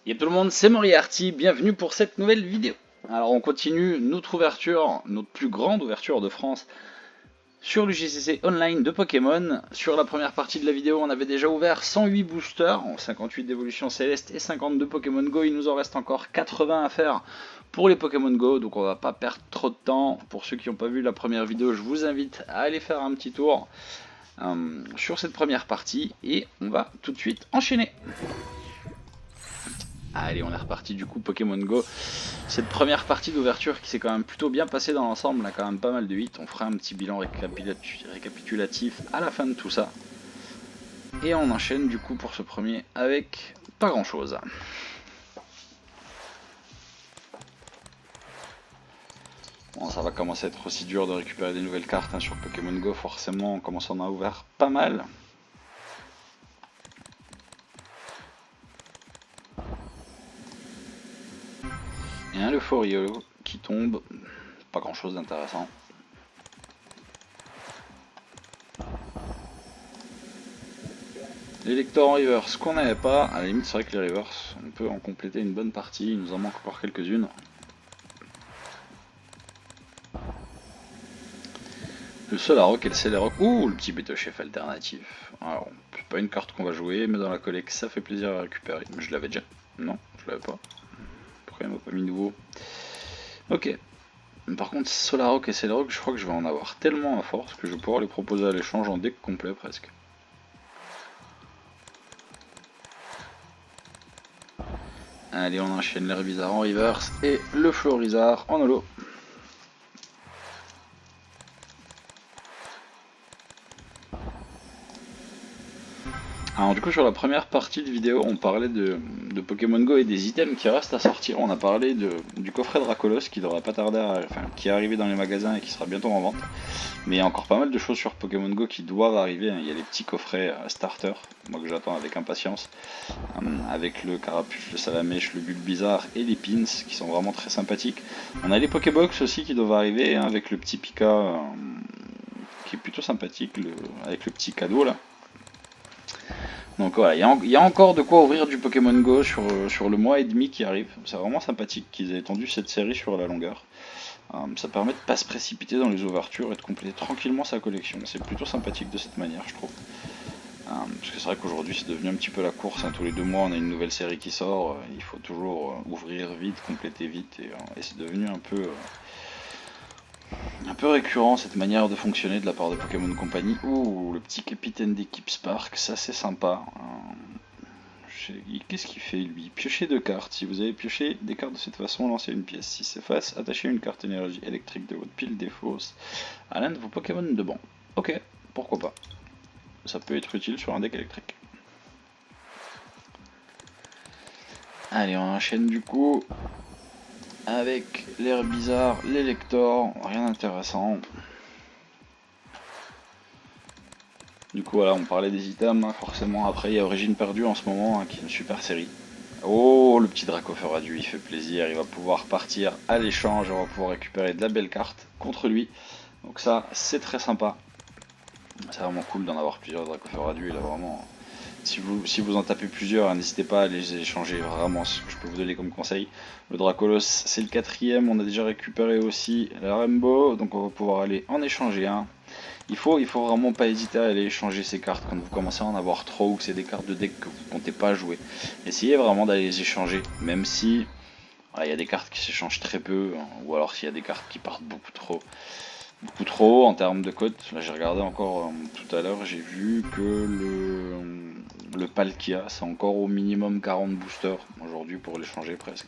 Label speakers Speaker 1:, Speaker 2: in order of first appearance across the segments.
Speaker 1: Y'a tout le monde, c'est Moriarty, bienvenue pour cette nouvelle vidéo. Alors on continue notre ouverture, notre plus grande ouverture de France sur le JCC Online de Pokémon. Sur la première partie de la vidéo, on avait déjà ouvert 108 boosters, 58 d'évolution céleste et 52 Pokémon Go. Il nous en reste encore 80 à faire pour les Pokémon Go, donc on va pas perdre trop de temps. Pour ceux qui n'ont pas vu la première vidéo, je vous invite à aller faire un petit tour sur cette première partie et on va tout de suite enchaîner. Allez, on est reparti du coup Pokémon Go. Cette première partie d'ouverture qui s'est quand même plutôt bien passée dans l'ensemble, on a quand même pas mal de hits. On fera un petit bilan récapitulatif à la fin de tout ça. Et on enchaîne du coup pour ce premier avec pas grand chose. Bon, ça va commencer à être aussi dur de récupérer des nouvelles cartes sur Pokémon Go, forcément on commence à en ouvrir pas mal. Et un Leforeo qui tombe, pas grand chose d'intéressant. Les lecteurs en reverse qu'on n'avait pas, à la limite c'est vrai que les reverse, on peut en compléter une bonne partie, il nous en manque encore quelques-unes. Le Solrock et le Celerock, ouh le petit Betochef alternatif. Alors, c'est pas une carte qu'on va jouer, mais dans la collecte ça fait plaisir à récupérer. Je l'avais déjà, non, je l'avais pas. Pourquoi il m'a pas mis nouveau? Ok. Par contre Solrock et Celerock, je crois que je vais en avoir tellement à force que je vais pouvoir les proposer à l'échange en deck complet presque. Allez, on enchaîne l'Herbizarre en reverse et le Florizarre en holo. Alors du coup sur la première partie de vidéo on parlait de Pokémon Go et des items qui restent à sortir. On a parlé du coffret Dracolos qui devrait pas tarder qui est arrivé dans les magasins et qui sera bientôt en vente. Mais il y a encore pas mal de choses sur Pokémon Go qui doivent arriver. Il y a les petits coffrets starter, moi que j'attends avec impatience, avec le Carapuce, le Salamèche, le Bulbizarre et les Pins qui sont vraiment très sympathiques. On a les Pokébox aussi qui doivent arriver avec le petit Pika qui est plutôt sympathique avec le petit cadeau là. Donc voilà, il y a encore de quoi ouvrir du Pokémon Go sur le mois et demi qui arrive. C'est vraiment sympathique qu'ils aient étendu cette série sur la longueur. Ça permet de ne pas se précipiter dans les ouvertures et de compléter tranquillement sa collection. C'est plutôt sympathique de cette manière, je trouve. Parce que c'est vrai qu'aujourd'hui c'est devenu un petit peu la course. Tous les 2 mois on a une nouvelle série qui sort. Il faut toujours ouvrir vite, compléter vite. Et c'est devenu un peu récurrent cette manière de fonctionner de la part de Pokémon Company. Ouh, le petit capitaine d'équipe Spark, ça c'est sympa. Qu'est-ce qu'il fait lui? Piocher 2 cartes. Si vous avez pioché des cartes de cette façon, lancez une pièce. Si c'est face, attachez une carte énergie électrique de votre pile défausse à l'un de vos Pokémon de banc. Ok, pourquoi pas. Ça peut être utile sur un deck électrique. Allez, on enchaîne du coup avec l'Herbizarre, l'Elector, rien d'intéressant. Du coup voilà, on parlait des items, forcément après il y a Origine Perdue en ce moment, qui est une super série. Oh, le petit Dracoferadu, il fait plaisir, il va pouvoir partir à l'échange, on va pouvoir récupérer de la belle carte contre lui. Donc ça, c'est très sympa. C'est vraiment cool d'en avoir plusieurs Dracoferadu, il a vraiment... Si vous en tapez plusieurs, n'hésitez pas à les échanger, vraiment ce que je peux vous donner comme conseil. Le Dracolos, c'est le 4ème, on a déjà récupéré aussi la Rainbow, donc on va pouvoir aller en échanger un. Il faut vraiment pas hésiter à aller échanger ces cartes quand vous commencez à en avoir trop ou que c'est des cartes de deck que vous comptez pas jouer. Essayez vraiment d'aller les échanger, même si il y a des cartes qui s'échangent très peu, ou alors s'il y a des cartes qui partent beaucoup trop haut en termes de cote. Là j'ai regardé encore tout à l'heure, j'ai vu que le Palkia c'est encore au minimum 40 boosters aujourd'hui pour l'échanger presque.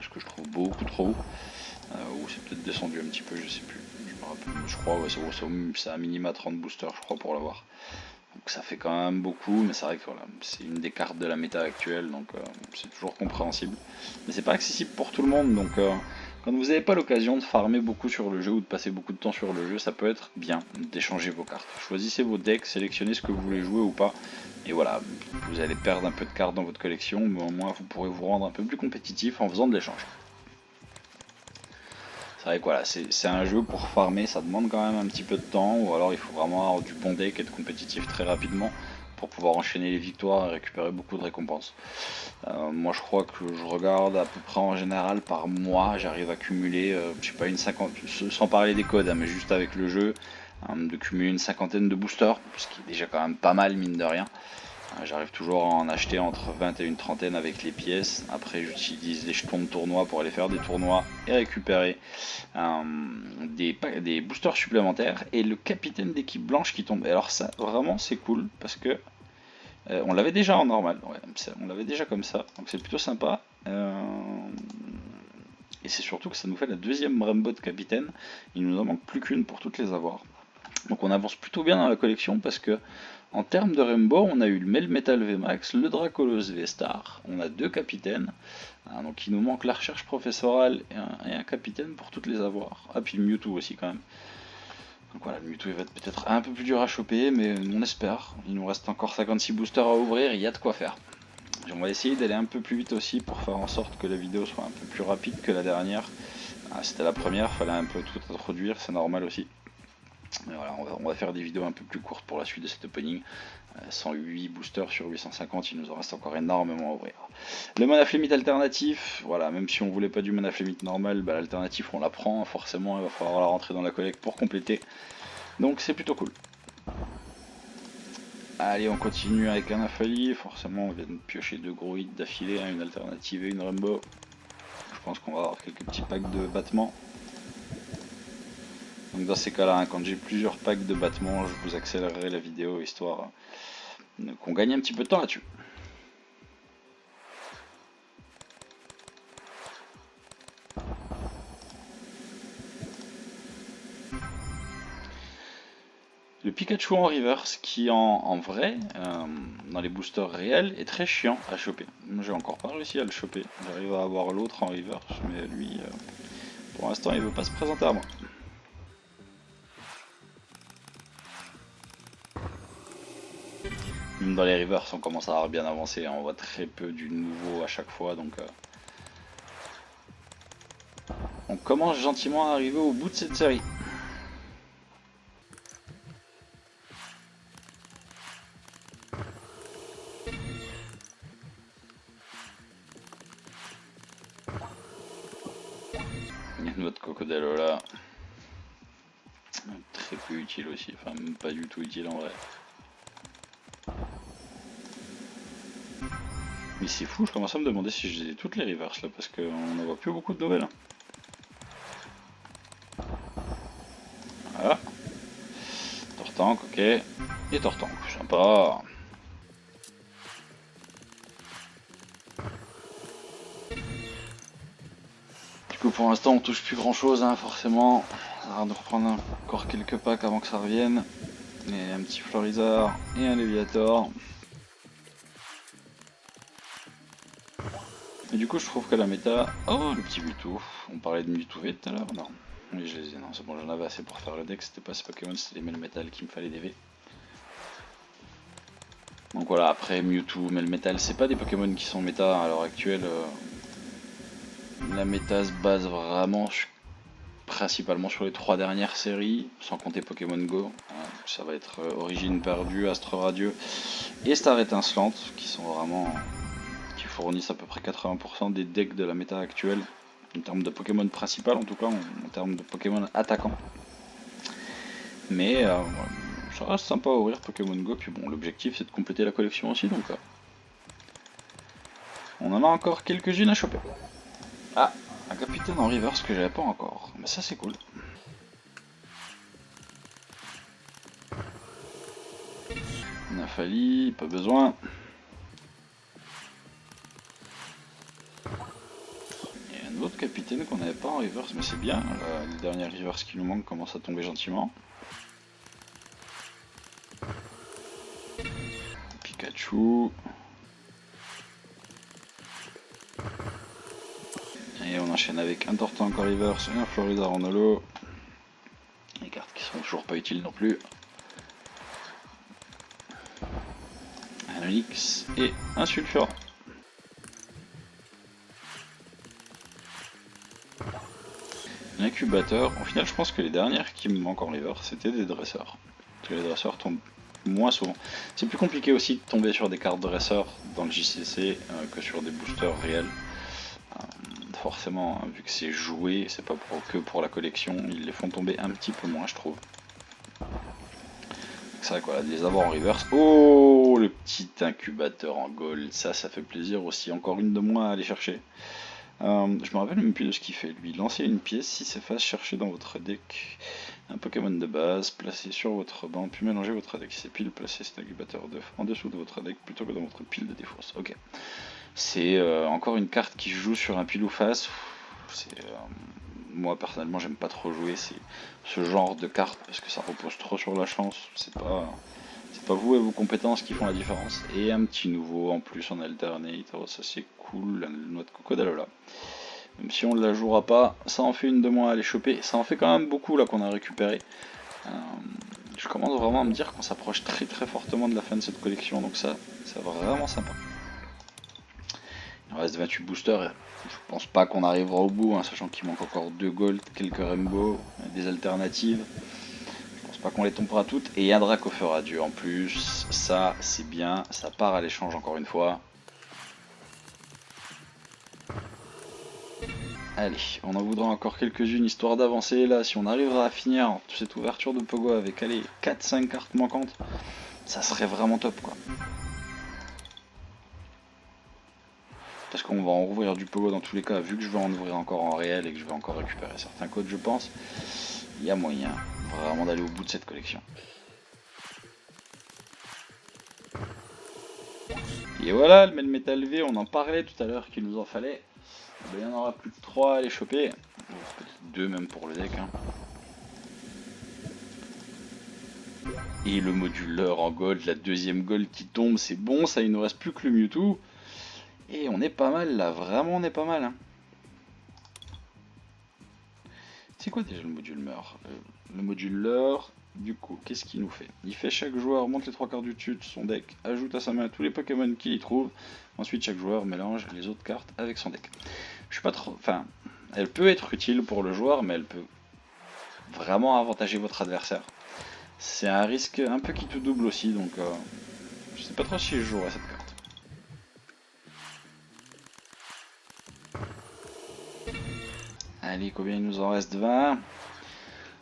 Speaker 1: Ce que je trouve beaucoup trop haut. Ou c'est peut-être descendu un petit peu, je sais plus. Je crois, ouais, c'est à minima 30 boosters, je crois, pour l'avoir. Donc ça fait quand même beaucoup, mais c'est vrai que voilà, c'est une des cartes de la méta actuelle, donc c'est toujours compréhensible. Mais c'est pas accessible pour tout le monde, donc quand vous n'avez pas l'occasion de farmer beaucoup sur le jeu ou de passer beaucoup de temps sur le jeu, ça peut être bien d'échanger vos cartes. Choisissez vos decks, sélectionnez ce que vous voulez jouer ou pas, et voilà, vous allez perdre un peu de cartes dans votre collection, mais au moins vous pourrez vous rendre un peu plus compétitif en faisant de l'échange. C'est vrai que voilà, c'est un jeu pour farmer, ça demande quand même un petit peu de temps, ou alors il faut vraiment avoir du bon deck et être compétitif très rapidement pour pouvoir enchaîner les victoires et récupérer beaucoup de récompenses. Moi je crois que je regarde à peu près en général par mois, j'arrive à cumuler, je sais pas, une cinquantaine, sans parler des codes, hein, mais juste avec le jeu, de cumuler une cinquantaine de boosters, ce qui est déjà quand même pas mal mine de rien. J'arrive toujours à en acheter entre 20 et une trentaine avec les pièces. Après j'utilise les jetons de tournoi pour aller faire des tournois et récupérer des boosters supplémentaires. Et le capitaine d'équipe blanche qui tombe. Et alors ça vraiment c'est cool parce que on l'avait déjà en normal. Ouais, on l'avait déjà comme ça. Donc c'est plutôt sympa. Et c'est surtout que ça nous fait la deuxième Rainbow de capitaine. Il nous en manque plus qu'une pour toutes les avoir. Donc on avance plutôt bien dans la collection parce que en termes de Rainbow, on a eu le Melmetal VMAX, le Dracolos V-Star, on a 2 capitaines, donc il nous manque la recherche professorale et un capitaine pour toutes les avoir. Ah puis le Mewtwo aussi quand même. Donc voilà, le Mewtwo il va être peut-être un peu plus dur à choper, mais on espère. Il nous reste encore 56 boosters à ouvrir, il y a de quoi faire. Et on va essayer d'aller un peu plus vite aussi pour faire en sorte que la vidéo soit un peu plus rapide que la dernière. C'était la première, fallait un peu tout introduire, c'est normal aussi. Mais voilà, on va faire des vidéos un peu plus courtes pour la suite de cet opening. 108 boosters sur 850, il nous en reste encore énormément à ouvrir. Le mana flémite alternatif, voilà, même si on voulait pas du mana flémite normal, bah, l'alternatif on la prend, forcément il va falloir la rentrer dans la collecte pour compléter. Donc c'est plutôt cool. Allez, on continue avec un Afali, forcément on vient de piocher 2 gros hits d'affilée, hein, une alternative et une Rainbow. Je pense qu'on va avoir quelques petits packs de battements. Donc dans ces cas-là, hein, quand j'ai plusieurs packs de battements, je vous accélérerai la vidéo histoire qu'on gagne un petit peu de temps là-dessus. Le Pikachu en reverse qui en vrai, dans les boosters réels, est très chiant à choper. Moi j'ai encore pas réussi à le choper. J'arrive à avoir l'autre en reverse, mais lui, pour l'instant il veut pas se présenter à moi. Même dans les rivers, on commence à avoir bien avancé, hein. On voit très peu du nouveau à chaque fois, donc on commence gentiment à arriver au bout de cette série. Il y a notre Cocodelo là, très peu utile aussi, enfin même pas du tout utile en vrai. Mais c'est fou, je commence à me demander si j'ai toutes les reverses là, parce qu'on n'en voit plus beaucoup de nouvelles. Voilà. Tortank, ok. Et Tortank, sympa. Du coup pour l'instant on touche plus grand chose, hein, forcément. Ça va de reprendre encore quelques packs avant que ça revienne. Et un petit Florizard et un Léviator. Et du coup je trouve que la méta... Oh le petit Mewtwo. On parlait de Mewtwo V tout à l'heure, non. Oui je les ai, non c'est bon, j'en avais assez pour faire le deck, c'était pas ces Pokémon, c'était les Melmetal qu'il me fallait des V. Donc voilà, après Mewtwo, Melmetal, c'est pas des Pokémon qui sont méta à l'heure actuelle. La méta se base vraiment principalement sur les 3 dernières séries, sans compter Pokémon Go. Ça va être Origine Perdue, Astre Radieux et Star Étincelante, qui sont vraiment... qui fournissent à peu près 80% des decks de la méta actuelle, en termes de Pokémon principal en tout cas, en termes de Pokémon attaquant. Mais ça reste sympa à ouvrir Pokémon Go, puis bon, l'objectif c'est de compléter la collection aussi, donc on en a encore quelques-unes à choper. Ah, un capitaine en reverse que j'avais pas encore, mais ça c'est cool. Nafali, pas besoin. Et un autre capitaine qu'on n'avait pas en reverse, mais c'est bien, les dernières reverse qui nous manquent commencent à tomber gentiment. Pikachu. Et on enchaîne avec un Tortank en reverse et un Florizard en holo. Les cartes qui sont toujours pas utiles non plus. Un Onix et un Sulfur. L'incubateur, au final je pense que les dernières qui me manquent en reverse c'était des dresseurs. Parce que les dresseurs tombent moins souvent. C'est plus compliqué aussi de tomber sur des cartes dresseurs dans le JCC que sur des boosters réels. Forcément, hein, vu que c'est joué, c'est pas que pour la collection, ils les font tomber un petit peu moins, je trouve. C'est vrai quoi, des avoir en reverse. Oh, le petit incubateur en gold, ça fait plaisir aussi. Encore une de moins à aller chercher. Je me rappelle même plus de ce qu'il fait lui. Lancer une pièce si s'efface, chercher dans votre deck un Pokémon de base, placé sur votre banc, puis mélanger votre deck. Si c'est pile, placez cet incubateur en dessous de votre deck plutôt que dans votre pile de défausse. Ok. C'est encore une carte qui joue sur un pile ou face. Moi personnellement j'aime pas trop jouer ce genre de carte parce que ça repose trop sur la chance. C'est pas vous et vos compétences qui font la différence. Et un petit nouveau en plus en alternate, oh, ça c'est cool, la noix de coco d'Alola. Même si on ne la jouera pas, ça en fait une de moins à aller choper. Ça en fait quand même beaucoup là qu'on a récupéré. Je commence vraiment à me dire qu'on s'approche très très fortement de la fin de cette collection, donc ça c'est vraiment sympa. Il reste 28 boosters. Je pense pas qu'on arrivera au bout, hein, sachant qu'il manque encore 2 gold, quelques rainbow, des alternatives. Je pense pas qu'on les tombera toutes. Et il y a un Dracofeu radieux en plus. Ça, c'est bien. Ça part à l'échange encore une fois. Allez, on en voudra encore quelques-unes histoire d'avancer. Là, si on arrivera à finir cette ouverture de Pogo avec 4-5 cartes manquantes, ça serait vraiment top quoi. Parce qu'on va en rouvrir du Pogo dans tous les cas, vu que je vais en ouvrir encore en réel et que je vais encore récupérer certains codes, je pense, il y a moyen vraiment d'aller au bout de cette collection. Et voilà, le Melmetal V, on en parlait tout à l'heure qu'il nous en fallait. Il y en aura plus de 3 à les choper, peut-être 2 même pour le deck. Hein. Et le moduleur en gold, la deuxième gold qui tombe, c'est bon, ça il nous reste plus que le Mewtwo. Et on est pas mal là, vraiment on est pas mal. Hein. C'est quoi déjà le moduleur? Le moduleur, du coup, qu'est-ce qu'il nous fait? Il fait chaque joueur monte les 3 cartes du dessus de son deck, ajoute à sa main tous les Pokémon qu'il y trouve. Ensuite, chaque joueur mélange les autres cartes avec son deck. Je suis pas trop. Enfin, elle peut être utile pour le joueur, mais elle peut vraiment avantager votre adversaire. C'est un risque un peu qui tout double aussi, donc je sais pas trop si je jouerai cette carte. Allez, combien il nous en reste? 20.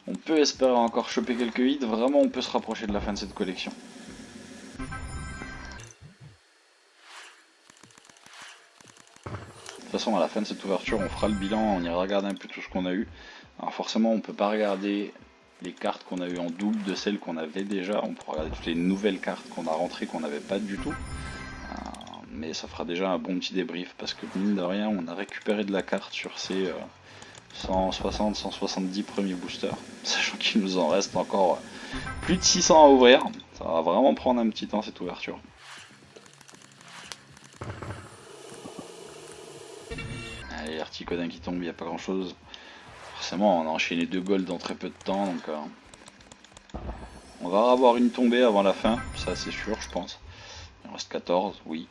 Speaker 1: On peut espérer encore choper quelques hits, vraiment on peut se rapprocher de la fin de cette collection. De toute façon à la fin de cette ouverture on fera le bilan, on ira regarder un peu tout ce qu'on a eu. Alors forcément on peut pas regarder les cartes qu'on a eu en double de celles qu'on avait déjà, on pourra regarder toutes les nouvelles cartes qu'on a rentrées qu'on n'avait pas du tout. Mais ça fera déjà un bon petit débrief parce que mine de rien on a récupéré de la carte sur ces 160-170 premiers boosters, sachant qu'il nous en reste encore plus de 600 à ouvrir. Ça va vraiment prendre un petit temps cette ouverture. Allez, l'articodin qui tombe, il n'y a pas grand chose. Forcément, on a enchaîné 2 golds dans très peu de temps, donc on va avoir une tombée avant la fin, ça c'est sûr, je pense. Il en reste 14, oui.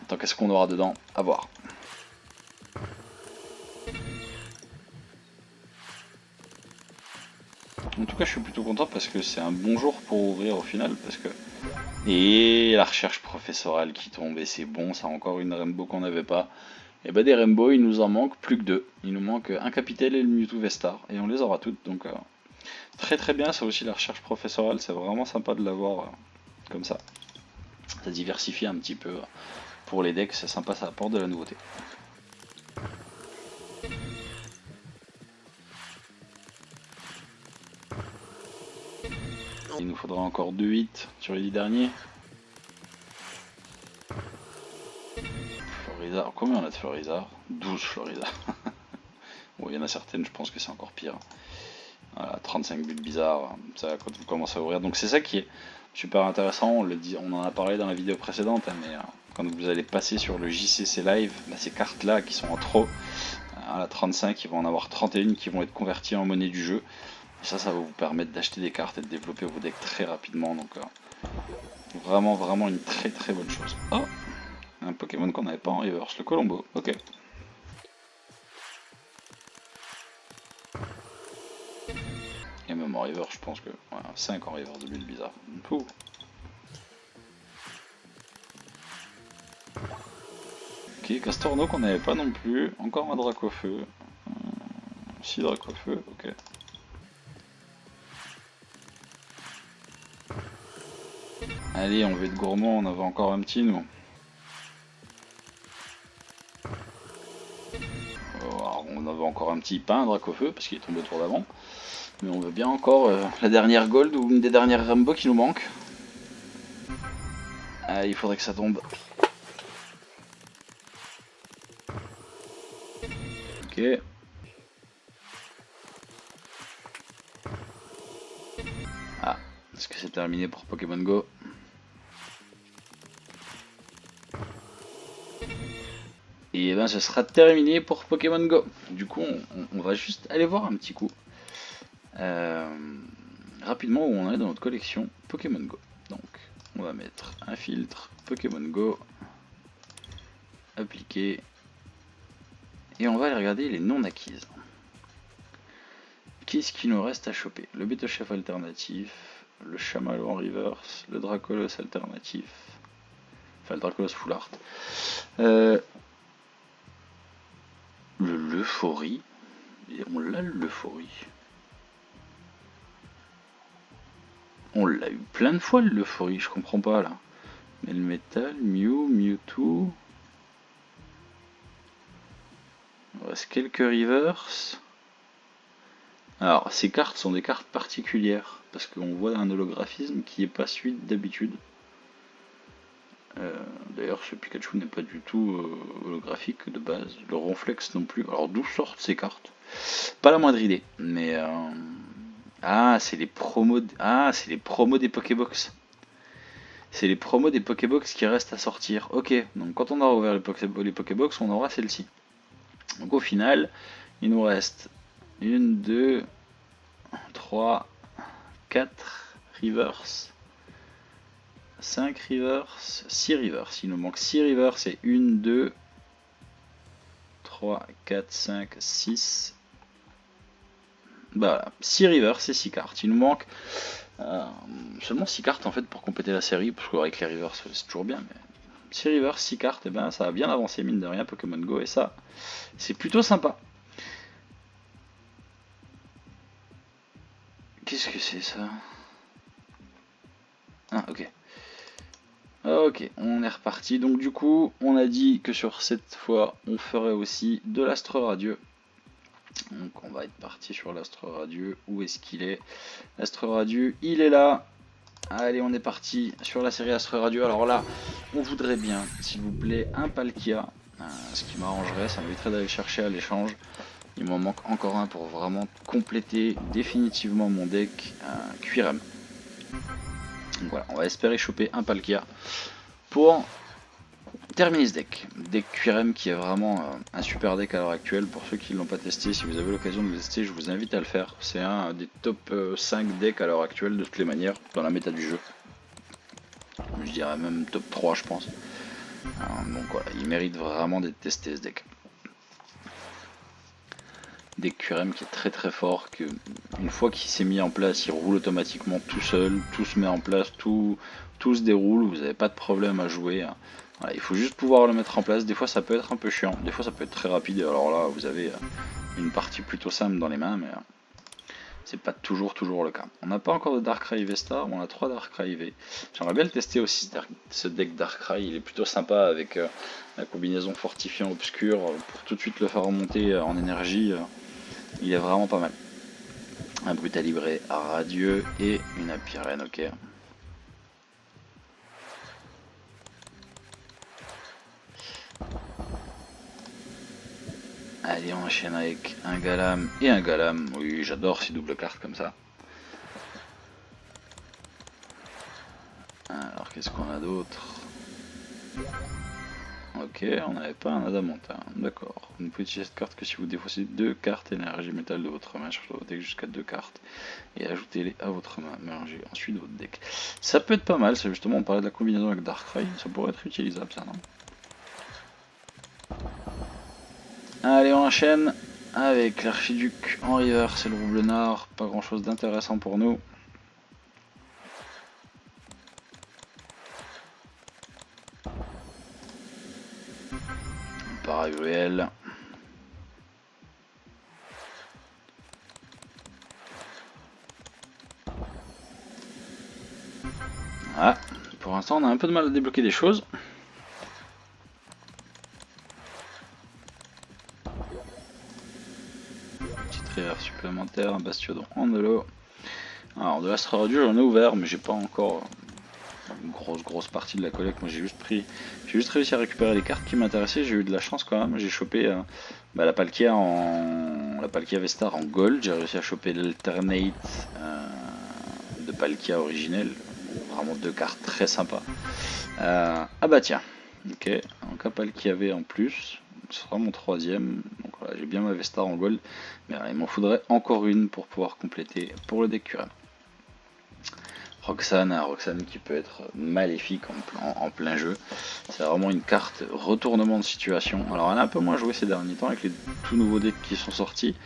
Speaker 1: Attends, qu'est-ce qu'on aura dedans? À voir. En tout cas, je suis plutôt content parce que c'est un bon jour pour ouvrir au final, parce que... Et la recherche professorale qui tombe, et c'est bon, ça a encore une Rainbow qu'on n'avait pas. Et bah des Rainbow, il nous en manque plus que 2. Il nous manque un Capitel et le Mewtwo Vestar, et on les aura toutes, donc très très bien, ça aussi la recherche professorale, c'est vraiment sympa de l'avoir comme ça. Ça diversifie un petit peu pour les decks, c'est sympa, ça apporte de la nouveauté. Il nous faudra encore 2 hits sur les 10 derniers. Florizard, combien on a de Florizard? 12 Florizard. Bon, il y en a certaines, je pense que c'est encore pire. Voilà, 35 buts bizarres, ça quand vous commencez à ouvrir. Donc c'est ça qui est super intéressant, on en a parlé dans la vidéo précédente, hein, mais quand vous allez passer sur le JCC Live, bah, ces cartes là qui sont en trop, à la 35, ils vont en avoir 31 qui vont être converties en monnaie du jeu. Et ça va vous permettre d'acheter des cartes et de développer vos decks très rapidement. Donc vraiment une très très bonne chose. Oh, un Pokémon qu'on n'avait pas en reverse, le Colombo. Ok. Et même en reverse, je pense que voilà, 5 en reverse de bulle bizarre. Ouh. Ok, Castorno qu'on n'avait pas non plus. Encore un Dracofeu. 6 Dracofeu, ok. Allez, on va être gourmand, on avait encore un petit nous. Alors, on avait encore un petit pain, un Dracofeu, parce qu'il est tombé au tour d'avant. Mais on veut bien encore la dernière gold ou une des dernières Rambo qui nous manque. Ah, il faudrait que ça tombe. Ok. Ah, est-ce que c'est terminé pour Pokémon Go? Et ben ce sera terminé pour Pokémon Go. Du coup, on va juste aller voir un petit coup rapidement où on est dans notre collection Pokémon Go. Donc, on va mettre un filtre Pokémon Go, appliquer, et on va aller regarder les non acquises. Qu'est-ce qu'il nous reste à choper? Le Betochef alternatif, le Chamallow en reverse, le Dracolos alternatif, enfin le Dracolos full art, le Leuphorie, et on l'a le Leuphorie. On l'a eu plein de fois le Leuphorie, je comprends pas là. Mais le métal, Mew, Mewtwo. Il reste quelques rivers. Alors, ces cartes sont des cartes particulières, parce qu'on voit un holographisme qui n'est pas celui d'habitude. D'ailleurs, ce Pikachu n'est pas du tout holographique de base. Le Ronflex non plus. Alors, d'où sortent ces cartes? Pas la moindre idée, mais... Ah, c'est les promos... Ah, c'est les promos des Pokébox. C'est les promos des Pokébox qui restent à sortir. Ok, donc quand on aura ouvert les Pokébox, on aura celle-ci. Donc au final, il nous reste 1, 2, 3, 4 rivers, 5 rivers, 6 rivers. Il nous manque 6 rivers, c'est 1, 2, 3, 4, 5, 6. Voilà, 6 rivers, c'est 6 cartes. Il nous manque seulement 6 cartes en fait pour compléter la série, parce qu'avec les rivers c'est toujours bien, mais 6 rivers, 6 cartes, et ben ça a bien avancé mine de rien Pokémon Go, et ça, c'est plutôt sympa. Qu'est-ce que c'est ça? Ah, ok. Ok, on est reparti. Donc du coup, on a dit que sur cette fois, on ferait aussi de l'astre radieux. Donc on va être parti sur l'astre radieux. Où est-ce qu'il est? L'astre radieux, il est là. Allez, on est parti sur la série astre radieux. Alors là, on voudrait bien, s'il vous plaît, un Palkia. Ce qui m'arrangerait, ça m'éviterait d'aller chercher à l'échange. Il m'en manque encore un pour vraiment compléter définitivement mon deck QRM. Donc voilà, on va espérer choper un Palkia pour terminer ce deck. Deck QRM qui est vraiment un super deck à l'heure actuelle. Pour ceux qui ne l'ont pas testé, si vous avez l'occasion de le tester, je vous invite à le faire. C'est un des top 5 decks à l'heure actuelle de toutes les manières dans la méta du jeu. Je dirais même top 3 je pense. Donc voilà, il mérite vraiment d'être testé ce deck. Deck QRM qui est très très fort, que une fois qu'il s'est mis en place, il roule automatiquement tout seul, tout se met en place, tout se déroule, vous n'avez pas de problème à jouer. Voilà, il faut juste pouvoir le mettre en place. Des fois ça peut être un peu chiant, des fois ça peut être très rapide, alors là vous avez une partie plutôt simple dans les mains, mais c'est pas toujours le cas. On n'a pas encore de Darkrai V-Star, on a 3 Darkrai V. J'aimerais bien le tester aussi, ce deck Darkrai, il est plutôt sympa avec la combinaison fortifiant obscur, pour tout de suite le faire remonter en énergie, il est vraiment pas mal. Un Brutalibré radieux et une Apirène, ok. Allez, on enchaîne avec un Galam et un Galam. Oui, j'adore ces doubles cartes comme ça. Alors, qu'est-ce qu'on a d'autre? Ok, on n'avait pas un Adamantin, d'accord. Vous ne pouvez utiliser cette carte que si vous défaussez 2 cartes énergie métal de votre main sur votre deck jusqu'à 2 cartes. Et ajoutez-les à votre main, mélangez ensuite votre deck. Ça peut être pas mal, c'est justement, on parlait de la combinaison avec Darkrai, ça pourrait être utilisable ça, non? Allez, on enchaîne avec l'Archiduc en river, c'est le rouble nord, pas grand chose d'intéressant pour nous. nickel. Ah, pour l'instant on a un peu de mal à débloquer des choses. Petite réserve supplémentaire, un bastiodon en holo. Alors de l'Astra Radio j'en ai ouvert mais j'ai pas encore une grosse partie de la collecte. Moi j'ai juste réussi à récupérer les cartes qui m'intéressaient. J'ai eu de la chance quand même. J'ai chopé la Palkia la Palkia Vestar en gold. J'ai réussi à choper l'Alternate de Palkia originelle. Vraiment deux cartes très sympas. Ah bah tiens, ok, donc un Palkia V en plus, ce sera mon troisième. Donc voilà, j'ai bien ma Vestar en gold, mais il m'en faudrait encore une pour pouvoir compléter pour le deck QRM. Roxanne qui peut être maléfique en plein jeu. C'est vraiment une carte retournement de situation. Alors elle a un peu moins joué ces derniers temps avec les tout nouveaux decks qui sont sortis,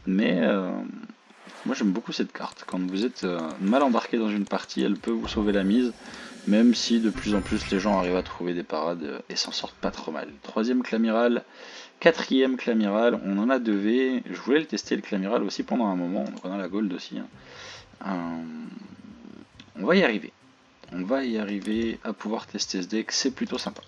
Speaker 1: mais moi j'aime beaucoup cette carte. Quand vous êtes mal embarqué dans une partie, elle peut vous sauver la mise, même si de plus en plus les gens arrivent à trouver des parades et s'en sortent pas trop mal. Troisième Clamiral, quatrième Clamiral, on en a 2V. Je voulais le tester le Clamiral aussi pendant un moment, donc on a la gold aussi. On va y arriver. On va y arriver à pouvoir tester ce deck, c'est plutôt sympa.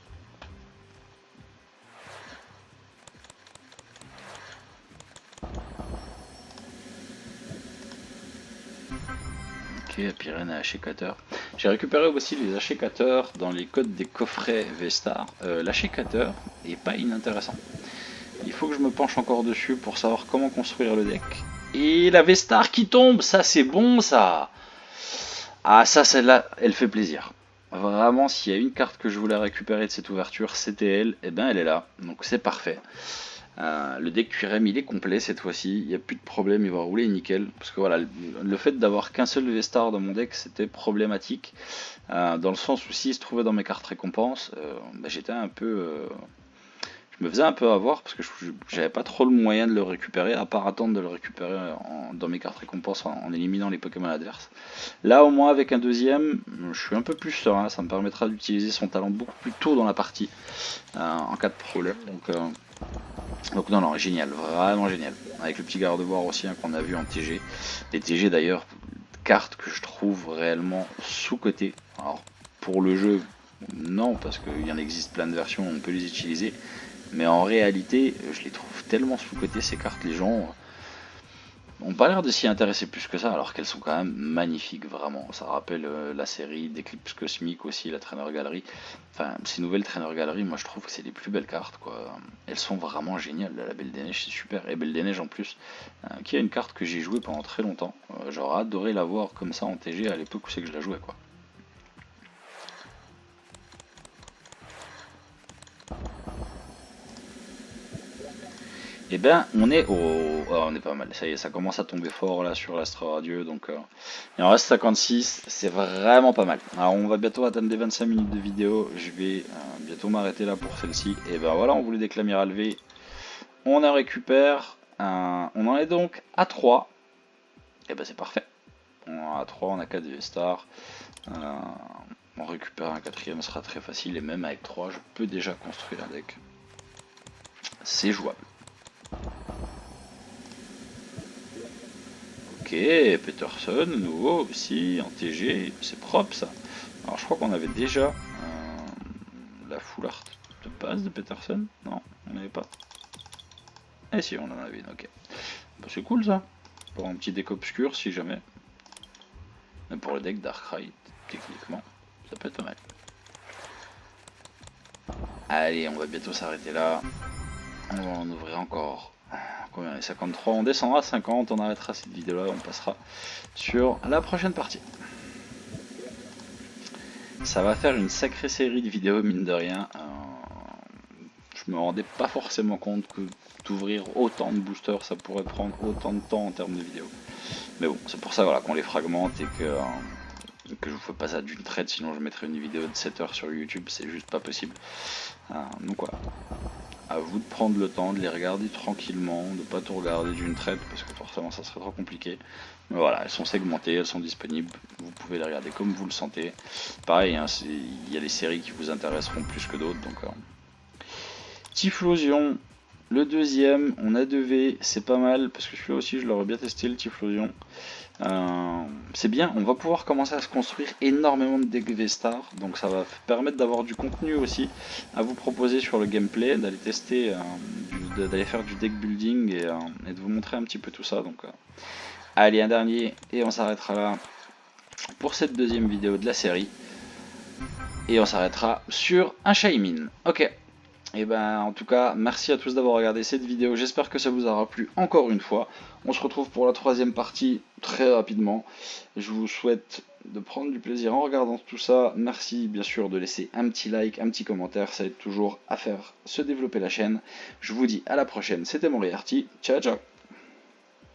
Speaker 1: Ok, Pyrène à Achécateur. J'ai récupéré aussi les Achécateurs dans les codes des coffrets Vestar. L'Achécateur est pas inintéressant. Il faut que je me penche encore dessus pour savoir comment construire le deck. Et la Vestar qui tombe, ça c'est bon ça. Ah ça celle-là, elle fait plaisir. Vraiment, s'il y a une carte que je voulais récupérer de cette ouverture, c'était elle. Et ben elle est là, donc c'est parfait. Le deck QRM il est complet cette fois-ci, il n'y a plus de problème, il va rouler nickel. Parce que voilà, le fait d'avoir qu'un seul Vestar dans mon deck c'était problématique. Dans le sens où s'il se trouvait dans mes cartes récompenses, j'étais un peu. Je me faisais un peu avoir parce que j'avais pas trop le moyen de le récupérer, à part attendre de le récupérer dans mes cartes récompenses en éliminant les Pokémon adverses. Là au moins avec un deuxième, je suis un peu plus serein, ça me permettra d'utiliser son talent beaucoup plus tôt dans la partie en cas de problème. Donc non, génial, vraiment génial. Avec le petit garde-boire aussi qu'on a vu en TG. Les TG d'ailleurs, cartes que je trouve réellement sous-cotées. Alors pour le jeu, non, parce qu'il y en existe plein de versions, on peut les utiliser. Mais en réalité, je les trouve tellement sous-cotées ces cartes, les gens n'ont pas l'air de s'y intéresser plus que ça, alors qu'elles sont quand même magnifiques, vraiment. Ça rappelle la série d'Eclipse Cosmique aussi, la Trainer Gallery. Enfin, ces nouvelles Trainer Gallery, moi je trouve que c'est les plus belles cartes, quoi. Elles sont vraiment géniales. La Belle des Neiges, c'est super. Et Belle des Neiges en plus, qui est une carte que j'ai jouée pendant très longtemps. J'aurais adoré la voir comme ça en TG à l'époque où c'est que je la jouais, quoi. Eh ben, on est au... ah, on est pas mal, ça y est, ça commence à tomber fort là sur l'Astra Radio, donc il en reste 56, c'est vraiment pas mal. Alors on va bientôt atteindre les 25 minutes de vidéo, je vais bientôt m'arrêter là pour celle-ci. Et ben voilà, on voulait des Clamiral V, on en récupère, on en est donc à 3, et ben c'est parfait. On en a 3, on a 4 V-Star, on récupère un quatrième, ce sera très facile, et même avec 3, je peux déjà construire un deck. C'est jouable. Ok, Peterson, nouveau aussi, en TG, c'est propre ça. Alors je crois qu'on avait déjà la full art de base de Peterson. Non, on n'avait pas. Eh si, on en avait une, ok. Bah, c'est cool ça, pour un petit deck obscur si jamais. Mais pour le deck Darkrai, techniquement, ça peut être pas mal. Allez, on va bientôt s'arrêter là. On va en ouvrir encore. Combien est 53, on descendra à 50, on arrêtera cette vidéo là, on passera sur la prochaine partie. Ça va faire une sacrée série de vidéos mine de rien. Je me rendais pas forcément compte que d'ouvrir autant de boosters ça pourrait prendre autant de temps en termes de vidéos. Mais bon, c'est pour ça voilà, qu'on les fragmente et que je vous fais pas ça d'une traite, sinon je mettrais une vidéo de 7 heures sur YouTube, c'est juste pas possible. Donc voilà. À vous de prendre le temps de les regarder tranquillement, de pas tout regarder d'une traite parce que forcément ça serait trop compliqué. Mais voilà, elles sont segmentées, elles sont disponibles, vous pouvez les regarder comme vous le sentez. Pareil, hein, il y a des séries qui vous intéresseront plus que d'autres, donc Typhlosion, Le deuxième, on a 2V, c'est pas mal, parce que celui-là aussi je l'aurais bien testé, le Typhlosion. C'est bien, on va pouvoir commencer à se construire énormément de decks V-Star, donc ça va permettre d'avoir du contenu aussi à vous proposer sur le gameplay, d'aller tester, d'aller faire du deck building et de vous montrer un petit peu tout ça. Donc, allez, un dernier, et on s'arrêtera là pour cette deuxième vidéo de la série. Et on s'arrêtera sur un Shaymin. Ok. Et ben en tout cas, merci à tous d'avoir regardé cette vidéo, j'espère que ça vous aura plu encore une fois. On se retrouve pour la troisième partie très rapidement. Je vous souhaite de prendre du plaisir en regardant tout ça. Merci bien sûr de laisser un petit like, un petit commentaire, ça aide toujours à faire se développer la chaîne. Je vous dis à la prochaine, c'était Moriarty, ciao ciao.